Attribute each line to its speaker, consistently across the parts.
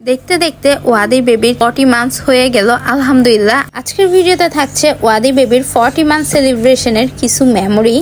Speaker 1: দেখতে দেখতে ওয়াদি বেবির 40 মান্থস হয়ে গেল আলহামদুলিল্লাহ। আজকের ভিডিওতে থাকছে ওয়াদি বেবির 40 মান্থ সেলিব্রেশনের কিছু মেমোরি।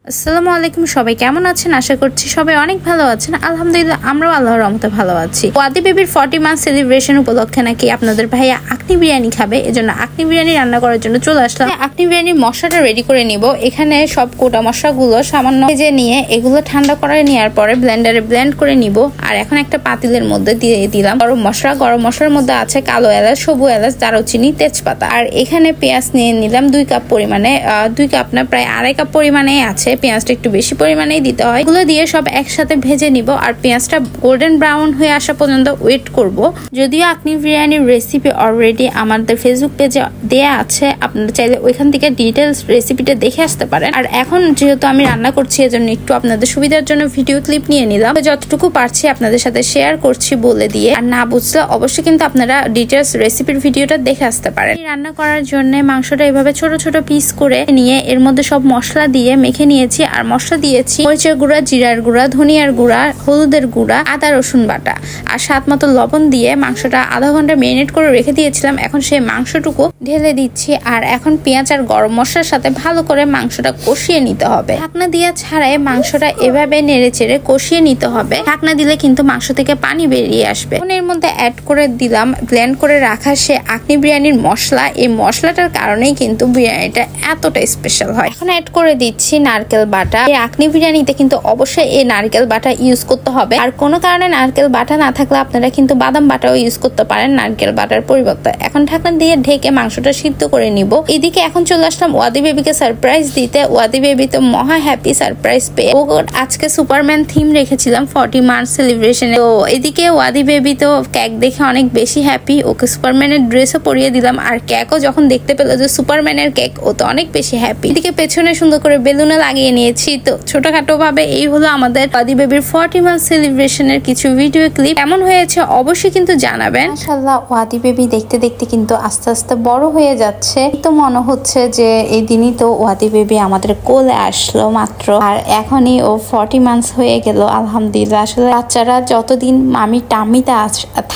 Speaker 1: আসসালামু আলাইকুম, সবাই কেমন আছেন? আশা করছি সবাই অনেক ভালো আছেন। আলহামদুলিল্লাহ আমরাও আল্লাহর রহমতে ভালো আছি। ওয়াদি বেবির 40 মান্থ সেলিব্রেশন উপলক্ষে নাকি আপনাদের ভাইয়া আকনি বিরিয়ানি খাবে, এজন্য আকনি বিরিয়ানি রান্না করার জন্য চলে আসলাম। আকনি বিরিয়ানির মশলাটা রেডি করে নিব। এখানে সব কোটা মশলাগুলো সামান্য ভেজে নিয়ে এগুলো ঠান্ডা করে নেওয়ার পরে ব্লেন্ডারে ব্লেন্ড করে নিব। আর এখন একটা পাতিলের মধ্যে দিয়ে দিলাম গরম মশলা। গরম মশলার মধ্যে আছে কালো এলাচ, সবু এলাচ, দারুচিনি, তেজপাতা। আর এখানে পেঁয়াজ নিয়ে নিলাম 2 কাপ পরিমাণে। 2 কাপ না, প্রায় 2.5 কাপ পরিমাণে আছে। পেঁয়াজটা একটু বেশি পরিমাণেই দিতে হয়। এগুলো দিয়ে সব একসাথে ভেজে নিব আর পেঁয়াজটা গোল্ডেন ব্রাউন হয়ে আসা পর্যন্ত ওয়েট করব। যদিও আকনি বিরিয়ানির রেসিপি অলরেডি আমাদের ফেসবুক পেজে দেয়া আছে, আপনারা চাইলে ওইখান থেকে ডিটেলস রেসিপিটা দেখে আসতে পারেন। আর এখন যেহেতু আমি রান্না করছি, এজন্য একটু আপনাদের সুবিধার জন্য ভিডিও ক্লিপ নিয়ে নিলাম। যতটুকু পারছি আপনাদের সাথে শেয়ার করছি বলে দিয়ে। আর না বুঝলে অবশ্যই কিন্তু আপনারা ডিটেলস রেসিপির ভিডিওটা দেখে আসতে পারেন। রান্না করার জন্য মাংসটা এভাবে ছোট ছোট পিস করে নিয়ে এর মধ্যে সব মশলা দিয়ে মেখে নিয়েছি। আর মশলা দিয়েছি মরিচের গুঁড়া, জিরার গুঁড়া, ধনিয়ার গুঁড়া, হলুদের গুঁড়া, আদা রসুন বাটা আর স্বাদ মতো লবণ দিয়ে মাংসটা আধা ঘন্টা মেরিনেট করে রেখে দিয়েছিলাম। এখন সেই মাংসটুকু ঢেলে দিচ্ছি। আর এখন পেঁয়াজ আর গরম মশলার সাথে ভালো করে মাংসটা কষিয়ে নিতে হবে। ঢাকনা দিয়ে ছাড়াই মাংসটা এভাবে নেড়ে চেড়ে কষিয়ে নিতে হবে। ঢাকনা দিলে কিন্তু মাংস থেকে পানি বেরিয়ে আসবে। এর মধ্যে অ্যাড করে দিলাম ব্লেন্ড করে রাখা সে আকনি বিরিয়ানির মশলা। এই মশলাটার কারণেই কিন্তু বিরিয়ানিটা এতটা স্পেশাল হয়। এখন অ্যাড করে দিচ্ছি নারকেল বাটা। এই আকনি বিরিয়ানিতে কিন্তু অবশ্যই এই নারকেল বাটা ইউজ করতে হবে। আর কোনো কারণে নারকেল বাটা না থাকলে আপনারা কিন্তু বাদাম বাটাও ইউজ করতে পারেন নারকেল বাটার পরিবর্তে। এখন ঢাকনা দিয়ে ঢেকে মাংসটা সিদ্ধ করে নিব। এদিকে এখন চলে আসলাম ওয়াদি বেবিকে সারপ্রাইজ দিতে। ওয়াদি বেবি তো মহা হ্যাপি সারপ্রাইজ পেয়ে। ও আজকে সুপারম্যান থিম রেখেছিলাম 40 মান্থ সেলিব্রেশনে। তো এদিকে ওয়াদি বেবি তো কেক দেখে অনেক বেশি হ্যাপি। ওকে সুপারম্যানের ড্রেসও পরিয়ে দিলাম। আর কেকও যখন দেখতে পেলো যে সুপারম্যানের কেক, ও তো অনেক বেশি হ্যাপি। এদিকে পেছনে সুন্দর করে বেলুনে লাগিয়ে নিয়েছি। তো ছোটখাটো ভাবে এই হলো আমাদের ওয়াদি বেবির 40 মান্থ সেলিব্রেশনের কিছু ভিডিও ক্লিপ। কেমন হয়েছে অবশ্যই কিন্তু জানাবেন। মাশাআল্লাহ ওয়াদি বেবি দেখতে দেখতে কিন্তু আস্তে আস্তে বড় হয়ে যাচ্ছে। তো মনে হচ্ছে যে এই দিনই তো ওয়াদি বেবি আমাদের কোলে আসলো মাত্র। আর এখনই ও 40 মান্থস হয়ে গেল আলহামদুলিল্লাহ। আসলে বাচ্চারা যতদিন মামির টামিতে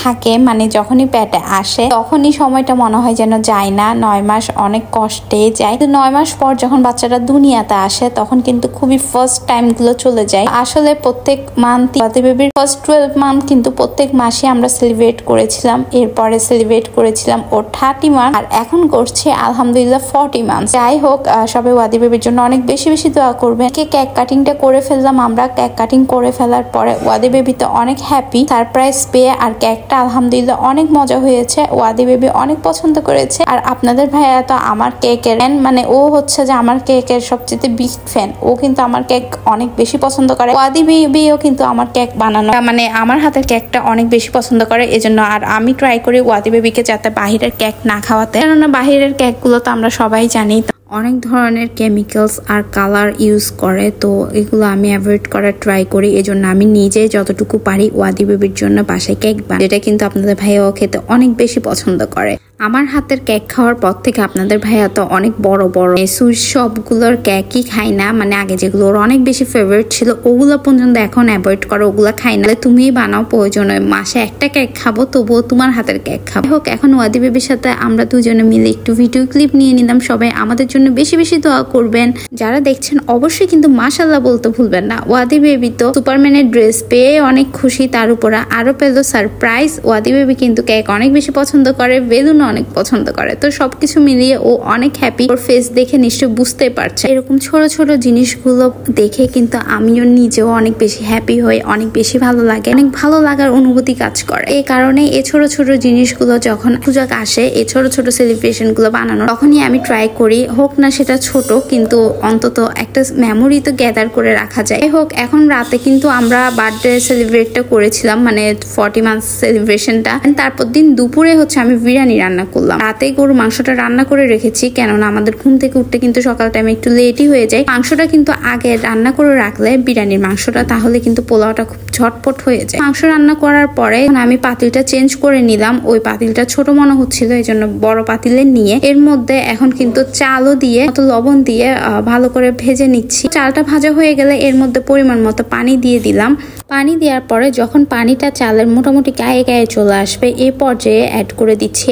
Speaker 1: থাকে, মানে যখনই পেটে আসে তখনই সময়টা মনে হয় যেন যায় না। 9 মাস অনেক কষ্টে যায়। 9 মাস পর যখন বাচ্চারা দুনিয়াতে আসে তখন কিন্তু খুবই ফার্স্ট টাইম গুলো চলে যায়। আসলে প্রত্যেক মান্থ ওয়াদি বেবির ফার্স্ট 12 মান্থ কিন্তু প্রত্যেক মাসে আমরা সেলিব্রেট করেছিলাম। এরপরে সেলিব্রেট করেছিলাম ওর 30 মান্থ। আর এখন করছে আলহামদুলিল্লাহ 40 মান্থ। যাই হোক, সবাই ওয়াদি বেবির জন্য অনেক বেশি বেশি দোয়া করবেন। কেক কাটিংটা করে ফেললাম আমরা। কেক কাটিং করে ফেলার পরে ওয়াদি বেবি তো অনেক হ্যাপি সারপ্রাইজ পেয়ে। আর কেকটা আলহামদুলিল্লাহ অনেক মজা হয়েছে। ওয়াদি বেবি অনেক পছন্দ করেছে। আর আপনাদের ভাইয়া তো আমার কেকের ফ্যান, মানে ও হচ্ছে যে আমার কেকের সবচেয়ে বিগ ফ্যান। ও কিন্তু আমার কেক অনেক বেশি পছন্দ করে। ওয়াদি বেবিও কিন্তু আমার কেক বানানো, মানে আমার হাতের কেকটা অনেক বেশি পছন্দ করে। এজন্য আর আমি ট্রাই করি ওয়াদি বেবিকে যাতে বাহিরের কেক না খাওয়াতে। কেননা বাহিরের কেক গুলো তো আমরা সবাই জানি অনেক ধরনের কেমিক্যালস আর কালার ইউজ করে। তো এগুলো আমি অ্যাভয়েড করার ট্রাই করি। এজন্য আমি নিজে যতটুকু পারি ওয়াদি বেবির জন্য বাসায় কেক বানাই, যেটা কিন্তু আপনাদের ভাইয়াও খেতে অনেক বেশি পছন্দ করে। আমার হাতের কেক খাওয়ার পর থেকে আপনাদের ভাইয়া তো অনেক বড় বড় সুইট সবগুলোর কেকই খায় না। মানে আগে যেগুলো ওর অনেক বেশি ফেভারিট ছিল ওগুলো পর্যন্ত এখন অ্যাভয়েড করে, ওগুলো খাই না। তুমি বানাও, প্রয়োজন হয় মাসে একটা কেক খাবো, তবুও তোমার হাতের কেক খাবো। হোক, এখন ওয়াদি বেবির সাথে আমরা দুজনে মিলে একটু ভিডিও ক্লিপ নিয়ে নিলাম। সবাই আমাদের জন্য বেশি বেশি দোয়া করবেন। যারা দেখছেন অবশ্যই কিন্তু মাশাআল্লাহ বলতে ভুলবেন না। ওয়াদি বেবি তো সুপারম্যানের ড্রেস পেয়ে অনেক খুশি, তার উপরে আরো পেল সারপ্রাইজ। ওয়াদি বেবি কিন্তু কেক অনেক বেশি পছন্দ করে, বেলুন অনেক পছন্দ করে। তো সবকিছু মিলিয়ে ও অনেক হ্যাপি। ওর ফেস দেখে নিশ্চয় বুঝতে পারছে। এরকম ছোট ছোট জিনিসগুলো দেখে কিন্তু আমিও নিজেও অনেক বেশি হ্যাপি হই, অনেক বেশি ভালো লাগে, অনেক ভালো লাগার অনুভূতি কাজ করে। এই কারণে এই ছোট ছোট জিনিসগুলো যখন সুযোগ আসে, এই ছোট ছোট সেলিব্রেশন গুলো বানানো, তখনই আমি ট্রাই করি। হোক না সেটা ছোট, কিন্তু অন্তত একটা মেমোরি তো গ্যাদার করে রাখা যায়। হোক, এখন রাতে কিন্তু আমরা বার্থডে সেলিব্রেটটা করেছিলাম, মানে 40 মান্থ সেলিব্রেশনটা। তারপর দিন দুপুরে হচ্ছে আমি বিরিয়ানি রান্না রান্না করলাম। রাতে গরু মাংসটা রান্না করে রেখেছি, কেননা আমাদের ঘুম থেকে উঠতে কিন্তু সকাল টাইমে একটু লেটই হয়ে যায়। মাংসটা কিন্তু আগে রান্না করে রাখলে বিরিয়ানির মাংসটা, তাহলে কিন্তু পোলাওটা খুব ঝটপট হয়ে যায়। মাংস রান্না করার পরে আমি পাতিলটা চেঞ্জ করে নিলাম। ওই পাতিলটা ছোট মনে হচ্ছিল, এই জন্য বড় পাতিলে নিয়ে এর মধ্যে এখন কিন্তু চালও দিয়ে লবণ দিয়ে ভালো করে ভেজে নিচ্ছি। চালটা ভাজা হয়ে গেলে এর মধ্যে পরিমাণ মতো পানি দিয়ে দিলাম। পানি দেওয়ার পরে যখন পানিটা চালের মোটামুটি গায়ে গায়ে চলে আসবে, এই পর্যায়ে অ্যাড করে দিচ্ছি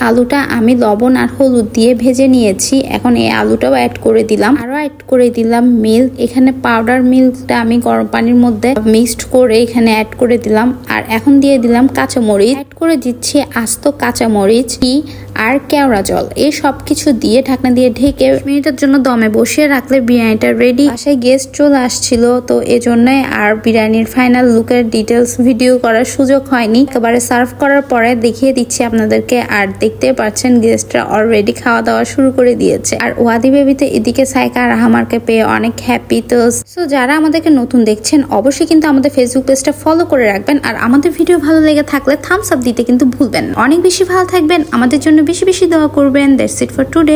Speaker 1: আলুটা আমি লবণ আর হলুদ দিয়ে ভেজে নিয়েছি। এখন এই আলুটাও অ্যাড করে দিলাম। আরো অ্যাড করে দিলাম মিল্ক। এখানে পাউডার মিল্কটা আমি গরম পানির মধ্যে মিক্সড করে এখানে অ্যাড করে দিলাম। আর এখন দিয়ে দিলাম কাঁচামরিচ, অ্যাড করে দিচ্ছি আস্ত কাঁচামরিচ আর কেওড়া জল। এই সব কিছু দিয়ে ঢাকনা দিয়ে ঢেকে মিনিটের জন্য দমে বসিয়ে রাখলে বিরিয়ানিটা রেডি। বাসায় গেস্ট চলে আসছিল, তো এজন্যই আর বিরিয়ানির ফাইনাল লুকের ডিটেলস ভিডিও করার সুযোগ হয়নি। একেবারে সার্ভ করার পরে দেখিয়ে দিচ্ছি আপনাদেরকে। আর দেখতে পাচ্ছেন গেস্টরা অলরেডি খাওয়া দাওয়া শুরু করে দিয়েছে। আর ওয়াদি বেবিতে এদিকে সাইকা আর আহমারকে পেয়ে অনেক হ্যাপি। তো যারা আমাদেরকে নতুন দেখছেন অবশ্যই কিন্তু আমাদের ফেসবুক পেজটা ফলো করে রাখবেন। আর আমাদের ভিডিও ভালো লেগে থাকলে থামস আপ দিতে কিন্তু ভুলবেন না। অনেক বেশি ভালো থাকবেন, আমাদের জন্য বেশি বেশি দোয়া করবেন। That's it for today.